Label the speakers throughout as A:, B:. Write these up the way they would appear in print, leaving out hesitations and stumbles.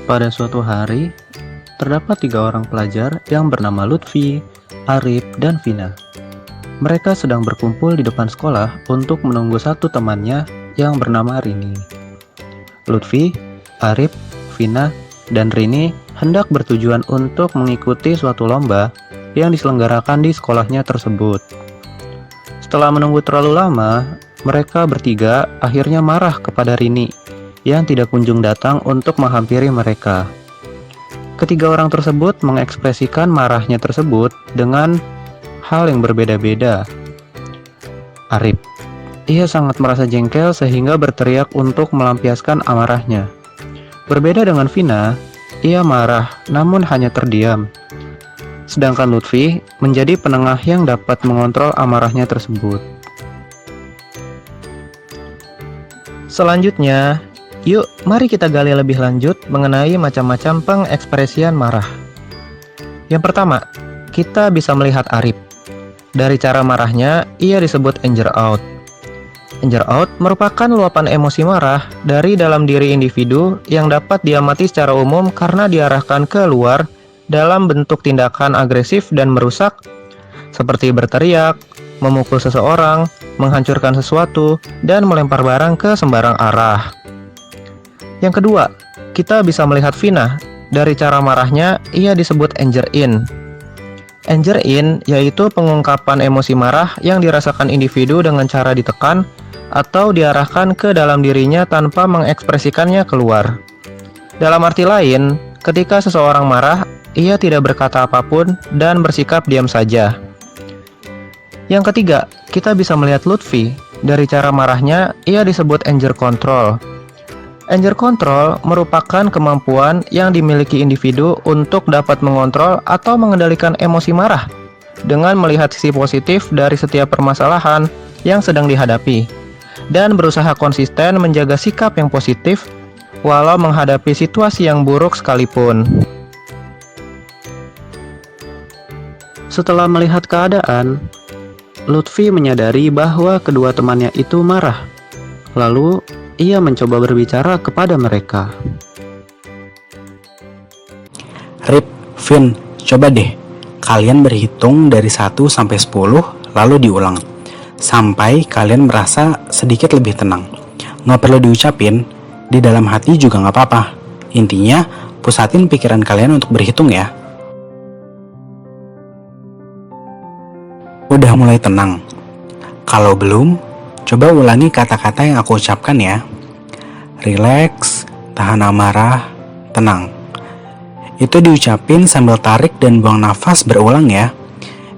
A: Pada suatu hari, terdapat 3 orang pelajar yang bernama Lutfi, Arif, dan Vina. Mereka sedang berkumpul di depan sekolah untuk menunggu satu temannya yang bernama Rini. Lutfi, Arif, Vina, dan Rini hendak bertujuan untuk mengikuti suatu lomba yang diselenggarakan di sekolahnya tersebut. Setelah menunggu terlalu lama, mereka bertiga akhirnya marah kepada Rini yang tidak kunjung datang untuk menghampiri mereka. Ketiga orang tersebut mengekspresikan marahnya tersebut dengan hal yang berbeda-beda. Arif, ia sangat merasa jengkel sehingga berteriak untuk melampiaskan amarahnya. Berbeda dengan Vina, ia marah namun hanya terdiam. Sedangkan Lutfi menjadi penengah yang dapat mengontrol amarahnya tersebut. Selanjutnya, yuk mari kita gali lebih lanjut mengenai macam-macam pengekspresian marah. Yang pertama, kita bisa melihat Arif. Dari cara marahnya, ia disebut anger out. Anger out merupakan luapan emosi marah dari dalam diri individu yang dapat diamati secara umum karena diarahkan keluar dalam bentuk tindakan agresif dan merusak, seperti berteriak, memukul seseorang, menghancurkan sesuatu, dan melempar barang ke sembarang arah. Yang kedua, kita bisa melihat Vina. Dari cara marahnya, ia disebut anger in. Anger in yaitu pengungkapan emosi marah yang dirasakan individu dengan cara ditekan atau diarahkan ke dalam dirinya tanpa mengekspresikannya keluar. Dalam arti lain, ketika seseorang marah, ia tidak berkata apapun dan bersikap diam saja. Yang ketiga, kita bisa melihat Lutfi. Dari cara marahnya, ia disebut anger control. Anger control merupakan kemampuan yang dimiliki individu untuk dapat mengontrol atau mengendalikan emosi marah dengan melihat sisi positif dari setiap permasalahan yang sedang dihadapi dan berusaha konsisten menjaga sikap yang positif walau menghadapi situasi yang buruk sekalipun. Setelah melihat keadaan, Lutfi menyadari bahwa kedua temannya itu marah. Lalu, ia mencoba berbicara kepada mereka.
B: Rip, Vin, coba deh. Kalian berhitung dari 1 sampai 10, lalu diulang. Sampai kalian merasa sedikit lebih tenang. Nggak perlu diucapin, di dalam hati juga nggak apa-apa. Intinya, pusatin pikiran kalian untuk berhitung ya. Udah mulai tenang? Kalau belum, coba ulangi kata-kata yang aku ucapkan ya. Relax, tahan amarah, tenang. Itu diucapin sambil tarik dan buang nafas berulang ya.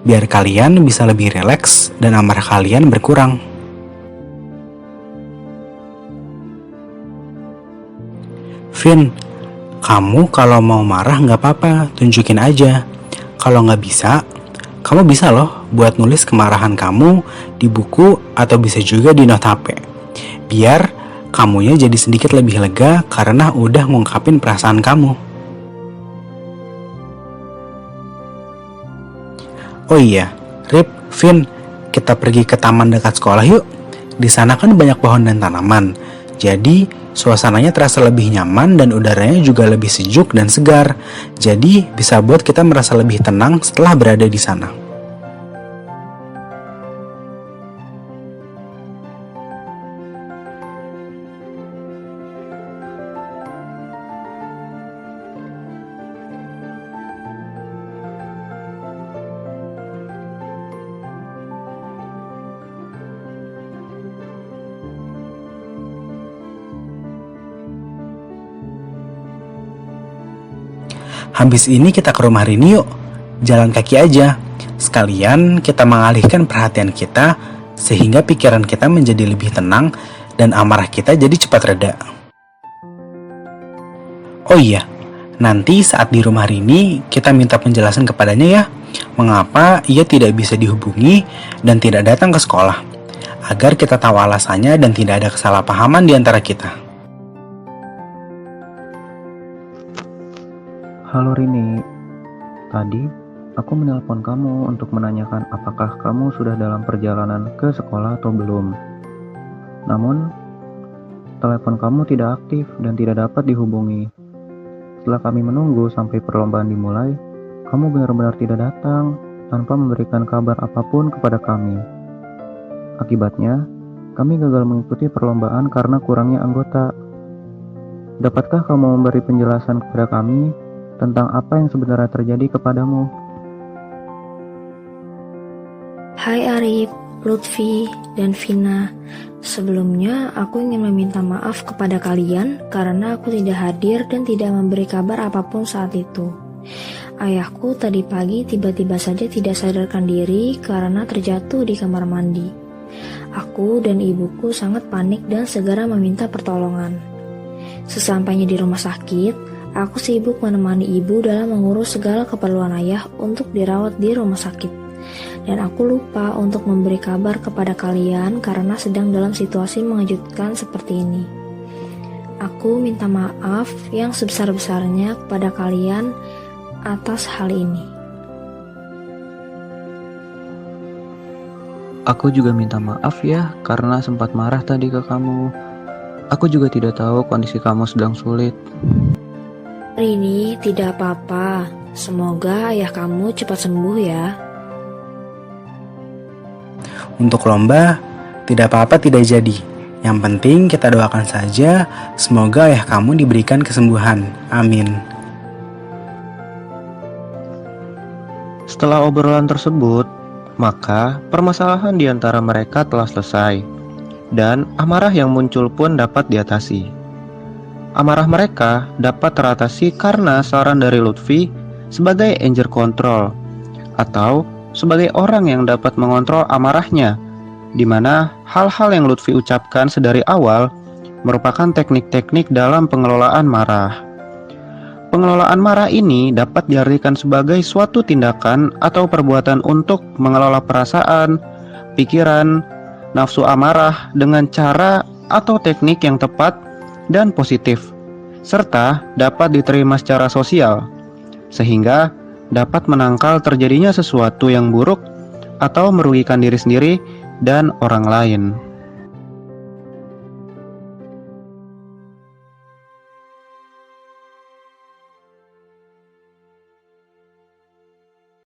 B: Biar kalian bisa lebih rileks dan amarah kalian berkurang. Vin, kamu kalau mau marah nggak apa-apa, tunjukin aja. Kalau nggak bisa, kamu bisa loh buat nulis kemarahan kamu di buku atau bisa juga di not HP. Biar kamunya jadi sedikit lebih lega karena udah ngungkapin perasaan kamu. Oh iya, Rip, Vin, kita pergi ke taman dekat sekolah yuk. Di sana kan banyak pohon dan tanaman. Jadi suasananya terasa lebih nyaman dan udaranya juga lebih sejuk dan segar. Jadi bisa buat kita merasa lebih tenang setelah berada di sana. Habis ini kita ke rumah Rini yuk. Jalan kaki aja. Sekalian kita mengalihkan perhatian kita sehingga pikiran kita menjadi lebih tenang dan amarah kita jadi cepat reda. Oh iya, nanti saat di rumah Rini kita minta penjelasan kepadanya ya. Mengapa ia tidak bisa dihubungi dan tidak datang ke sekolah. Agar kita tahu alasannya dan tidak ada kesalahpahaman di antara kita.
A: Halo Rini, tadi aku menelpon kamu untuk menanyakan apakah kamu sudah dalam perjalanan ke sekolah atau belum. Namun, telepon kamu tidak aktif dan tidak dapat dihubungi. setelah kami menunggu sampai perlombaan dimulai, kamu benar-benar tidak datang tanpa memberikan kabar apapun kepada kami. Akibatnya, kami gagal mengikuti perlombaan karena kurangnya anggota. Dapatkah kamu memberi penjelasan kepada kami tentang apa yang sebenarnya terjadi kepadamu?
C: Hai Arif, Lutfi, dan Vina. Sebelumnya, aku ingin meminta maaf kepada kalian karena aku tidak hadir dan tidak memberi kabar apapun saat itu. Ayahku tadi pagi tiba-tiba saja tidak sadarkan diri karena terjatuh di kamar mandi. Aku dan ibuku sangat panik dan segera meminta pertolongan. Sesampainya di rumah sakit, aku sibuk menemani ibu dalam mengurus segala keperluan ayah untuk dirawat di rumah sakit. Dan aku lupa untuk memberi kabar kepada kalian karena sedang dalam situasi mengejutkan seperti ini. Aku minta maaf yang sebesar-besarnya kepada kalian atas hal ini.
A: Aku juga minta maaf ya karena sempat marah tadi ke kamu. Aku juga tidak tahu kondisi kamu sedang sulit.
C: Rini, tidak apa-apa. Semoga ayah kamu cepat sembuh ya.
B: Untuk lomba, tidak apa-apa tidak jadi. Yang penting kita doakan saja, semoga ayah kamu diberikan kesembuhan. Amin.
A: Setelah obrolan tersebut, maka permasalahan di antara mereka telah selesai, dan amarah yang muncul pun dapat diatasi. Amarah mereka dapat teratasi karena saran dari Lutfi sebagai angel control, atau sebagai orang yang dapat mengontrol amarahnya, di mana hal-hal yang Lutfi ucapkan sedari awal merupakan teknik-teknik dalam pengelolaan marah. Pengelolaan marah ini dapat diartikan sebagai suatu tindakan atau perbuatan untuk mengelola perasaan, pikiran, nafsu amarah dengan cara atau teknik yang tepat dan positif, serta dapat diterima secara sosial, sehingga dapat menangkal terjadinya sesuatu yang buruk atau merugikan diri sendiri dan orang lain.